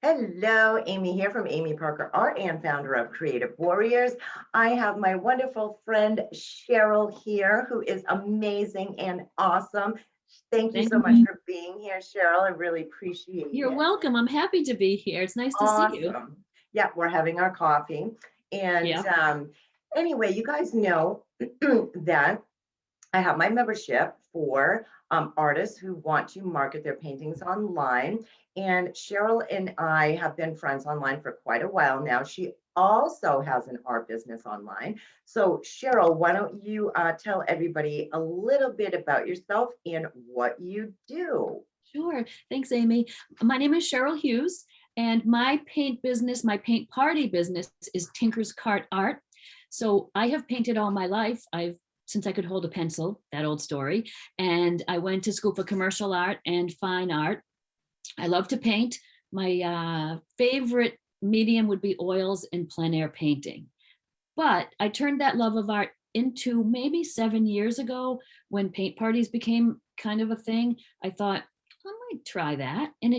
Hello, Amy here from Amy Parker Art and founder of Creative Warriors. I have my wonderful friend Cheryl here, who is amazing and awesome. Thank you Thank so much you. for being here, Cheryl. I really appreciate You're it. welcome. I'm happy to be here. It's nice to see you. Awesome. Yeah, we're having our coffee. And Yeah. anyway, you guys know that I have my membership for artists who want to market their paintings online. And Cheryl and I have been friends online for quite a while now. She also has an art business online. So, Cheryl, why don't you tell everybody a little bit about yourself and what you do? Sure. Thanks, Amy. My name is Cheryl Hughes, and my paint business, my paint party business is Tinker's Cart Art. So I have painted all my life. I've since I could hold a pencil, that old story. And I went to school for commercial art and fine art. I love to paint. My favorite medium would be oils and plein air painting. But I turned that love of art into maybe 7 years ago when paint parties became kind of a thing. I thought, I might try that. And I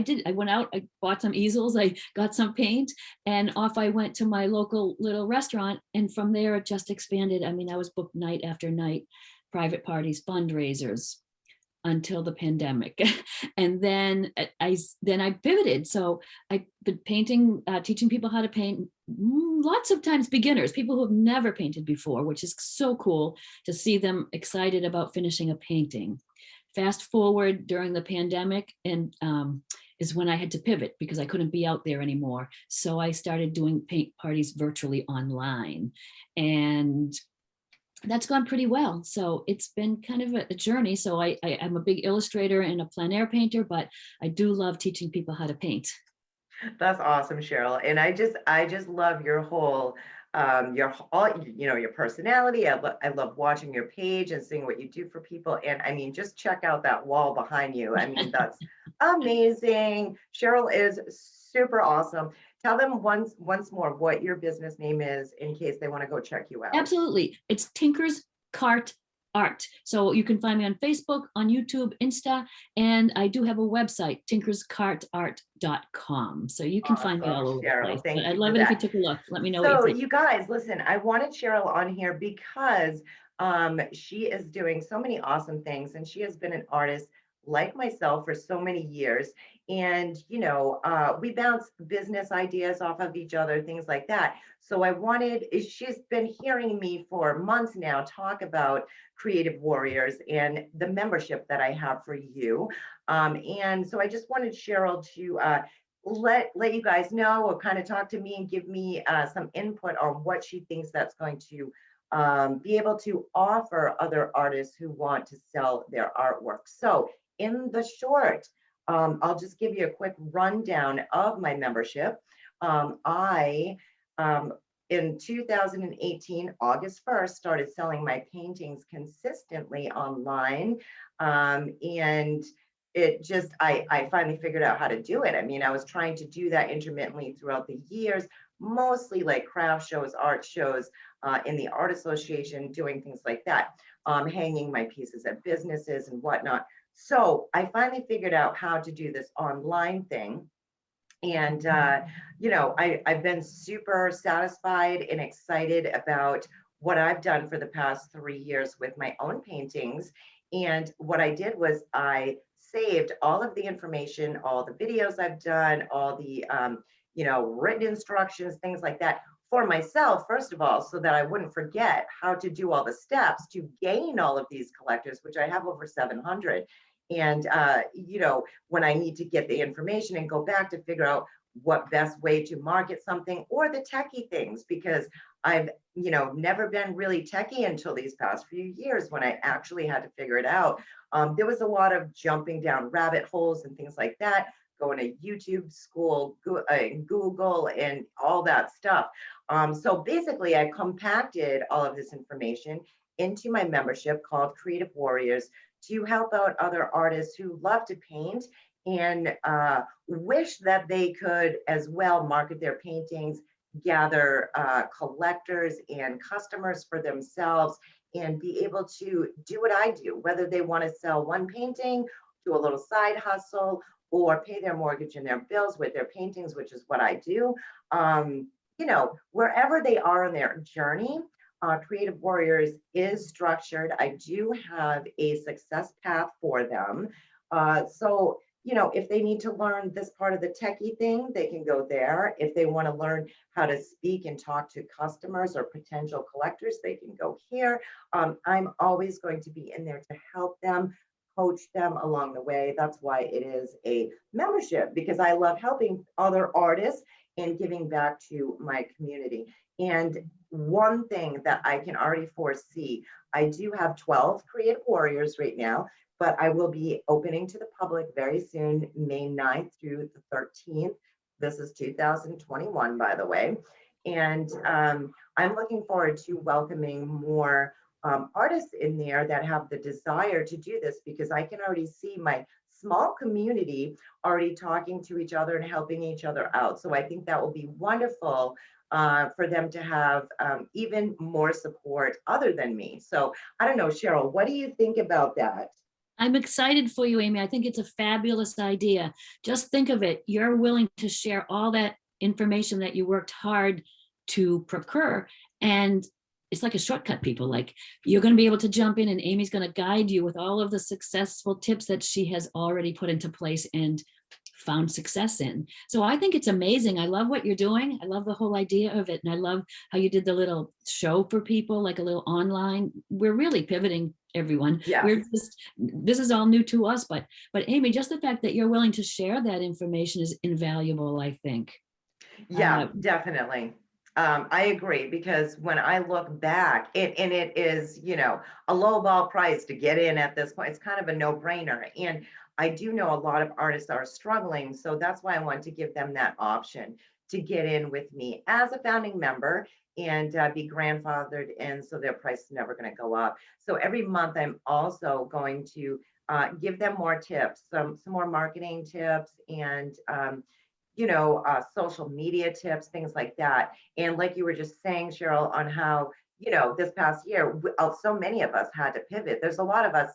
did. I went out, I bought some easels, I got some paint, and off I went to my local little restaurant. And from there, it just expanded. I mean, I was booked night after night, private parties, fundraisers, until the pandemic. And then I pivoted. So I've been painting, teaching people how to paint, lots of times beginners, people who have never painted before, which is so cool to see them excited about finishing a painting. Fast forward during the pandemic, and is when I had to pivot because I couldn't be out there anymore. So I started doing paint parties virtually online. And that's gone pretty well. So it's been kind of a journey. So I'm a big illustrator and a plein air painter, but I do love teaching people how to paint. That's awesome, Cheryl. And I just love your all your personality. I love watching your page and seeing what you do for people. And I mean, just check out that wall behind you. I mean, that's amazing. Cheryl is super awesome. Tell them once more what your business name is in case they want to go check you out. Absolutely. It's Tinker's Cart Art. So you can find me on Facebook, on YouTube, Insta, and I do have a website, tinkerscartart.com. So you can find me Awesome, all over the place. Cheryl. But Thank I'd you for love it if you that. took a look. Let me know what you So, think. you guys, listen, I wanted Cheryl on here because she is doing so many awesome things, and she has been an artist like myself for so many years. And, we bounce business ideas off of each other, things like that. So, she's been hearing me for months now talk about Creative Warriors and the membership that I have for you. And so, I just wanted Cheryl to let you guys know or kind of talk to me and give me some input on what she thinks that's going to be able to offer other artists who want to sell their artwork. So in the short, I'll just give you a quick rundown of my membership. I in 2018, August 1st, started selling my paintings consistently online. And I finally figured out how to do it. I mean, I was trying to do that intermittently throughout the years, mostly like craft shows, art shows, in the art association, doing things like that, hanging my pieces at businesses and whatnot. So I finally figured out how to do this online thing. And I've been super satisfied and excited about what I've done for the past 3 years with my own paintings. And what I did was I saved all of the information, all the videos I've done, all the written instructions, things like that for myself, first of all, so that I wouldn't forget how to do all the steps to gain all of these collectors, which I have over 700. And when I need to get the information and go back to figure out what best way to market something or the techie things, because I've, never been really techie until these past few years when I actually had to figure it out. There was a lot of jumping down rabbit holes and things like that, going to YouTube school, Google, and all that stuff. So basically, I compacted all of this information into my membership called Creative Warriors to help out other artists who love to paint and wish that they could as well market their paintings, gather collectors and customers for themselves, and be able to do what I do, whether they want to sell one painting, do a little side hustle, or pay their mortgage and their bills with their paintings, which is what I do. Wherever they are on their journey, Creative Warriors is structured. I do have a success path for them. So, if they need to learn this part of the techie thing, they can go there. If they want to learn how to speak and talk to customers or potential collectors, they can go here. I'm always going to be in there to help them, coach them along the way. That's why it is a membership, because I love helping other artists and giving back to my community. And one thing that I can already foresee, I do have 12 Creative Warriors right now, but I will be opening to the public very soon, May 9th through the 13th. This is 2021, by the way. And I'm looking forward to welcoming more artists in there that have the desire to do this, because I can already see my small community already talking to each other and helping each other out. So I think that will be wonderful for them to have even more support other than me. So I don't know, Cheryl, what do you think about that? I'm excited for you, Amy. I think it's a fabulous idea. Just think of it. You're willing to share all that information that you worked hard to procure. And it's like a shortcut, people. Like, you're going to be able to jump in and Amy's going to guide you with all of the successful tips that she has already put into place and found success in. So I think it's amazing. I love what you're doing. I love the whole idea of it. And I love how you did the little show for people, like a little online. We're really pivoting, everyone. Yes. This is all new to us, but Amy, just the fact that you're willing to share that information is invaluable, I think. Yeah, definitely. I agree, because when I look back, and it is, a low ball price to get in at this point. It's kind of a no-brainer. And I do know a lot of artists are struggling. So that's why I want to give them that option to get in with me as a founding member and be grandfathered in, so their price is never going to go up. So every month I'm also going to give them more tips, some more marketing tips, and social media tips, things like that. And like you were just saying, Cheryl, on how, this past year, so many of us had to pivot. There's a lot of us,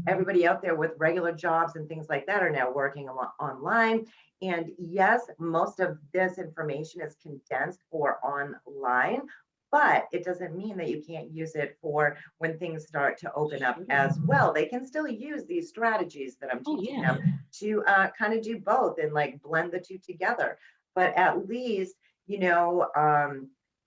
everybody out there with regular jobs and things like that are now working online. And yes, most of this information is condensed for online, but it doesn't mean that you can't use it for when things start to open up as well. They can still use these strategies that I'm teaching them to kind of do both and like blend the two together. But at least,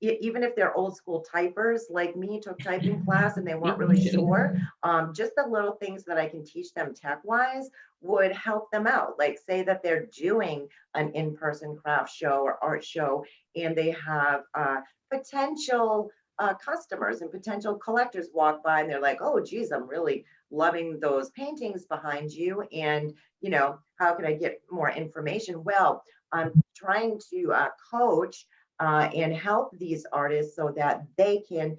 even if they're old school typers like me, took typing class and they weren't really sure, just the little things that I can teach them tech wise would help them out. Like, say that they're doing an in-person craft show or art show, and they have potential customers and potential collectors walk by, and they're like, oh geez, I'm really loving those paintings behind you, and how can I get more information? Well, I'm trying to coach and help these artists so that they can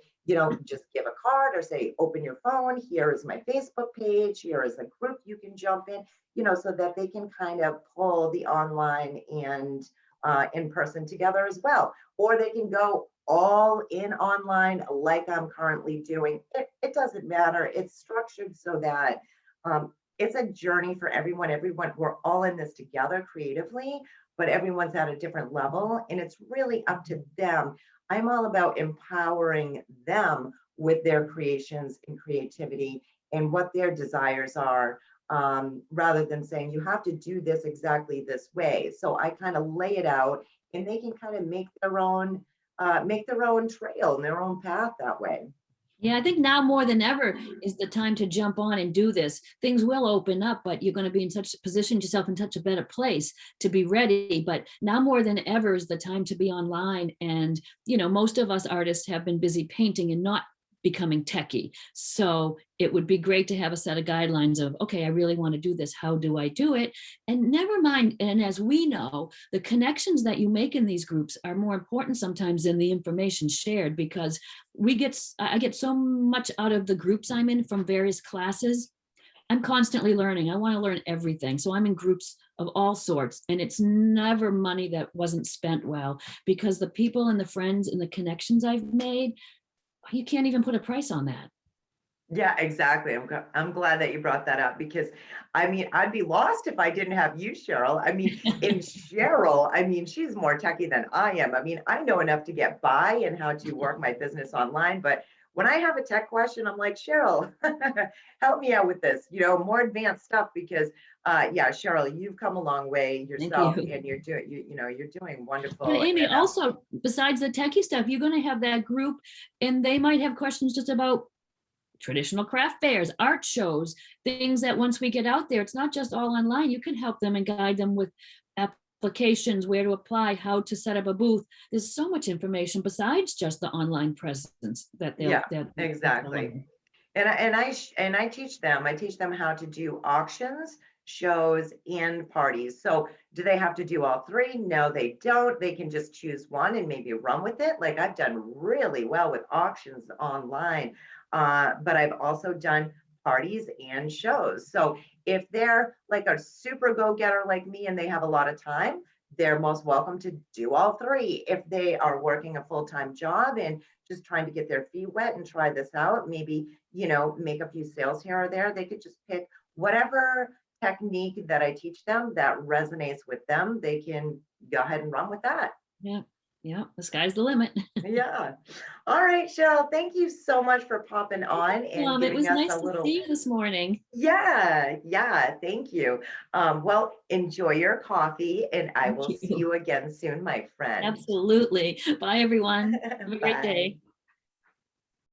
just give a card or say, open your phone, here is my Facebook page, here is a group you can jump in, so that they can kind of pull the online and in person together as well. Or they can go all in online like I'm currently doing. It doesn't matter. It's structured so that it's a journey for everyone. We're all in this together creatively, but everyone's at a different level, and it's really up to them. I'm all about empowering them with their creations and creativity and what their desires are, rather than saying you have to do this exactly this way. So I kind of lay it out, and they can kind of make their own trail and their own path that way. Yeah, I think now more than ever is the time to jump on and do this. Things will open up, but you're going to be in such position yourself in such a better place to be ready. But now more than ever is the time to be online. And, most of us artists have been busy painting and not becoming techie. So it would be great to have a set of guidelines of, okay, I really want to do this. How do I do it? And never mind. And as we know, the connections that you make in these groups are more important sometimes than the information shared, because I get so much out of the groups I'm in from various classes. I'm constantly learning. I want to learn everything. So I'm in groups of all sorts, and it's never money that wasn't spent well, because the people and the friends and the connections I've made, you can't even put a price on that. Yeah, exactly. I'm glad that you brought that up because I mean, I'd be lost if I didn't have you, Cheryl. I mean, in Cheryl, I mean, she's more techie than I am. I mean, I know enough to get by and how to work my business online, but when I have a tech question, I'm like, Cheryl, help me out with this, more advanced stuff because yeah, Cheryl, you've come a long way Thank yourself you. and you're doing But wonderful. Amy, And also, besides the techie stuff, you're going to have that group and they might have questions just about traditional craft fairs, art shows, things that once we get out there, it's not just all online. You can help them and guide them with applications, where to apply, how to set up a booth. There's so much information besides just the online presence that yeah, they'll exactly. learn. And I teach them how to do auctions, shows, and parties. So do they have to do all three? No, they don't. They can just choose one and maybe run with it. Like I've done really well with auctions online, but I've also done parties and shows. So if they're like a super go-getter like me and they have a lot of time, they're most welcome to do all three. If they are working a full-time job and just trying to get their feet wet and try this out, maybe make a few sales here or there. They could just pick whatever technique that I teach them that resonates with them. They can go ahead and run with that. Yeah, yeah, the sky's the limit. Yeah. All right, Cheryl, thank you so much for popping on and It giving was us nice a to little. see you this morning. Yeah, yeah, thank you. Well, enjoy your coffee and I Thank will see you. you again soon, my friend. Absolutely. Bye, everyone. Have a great Bye. day.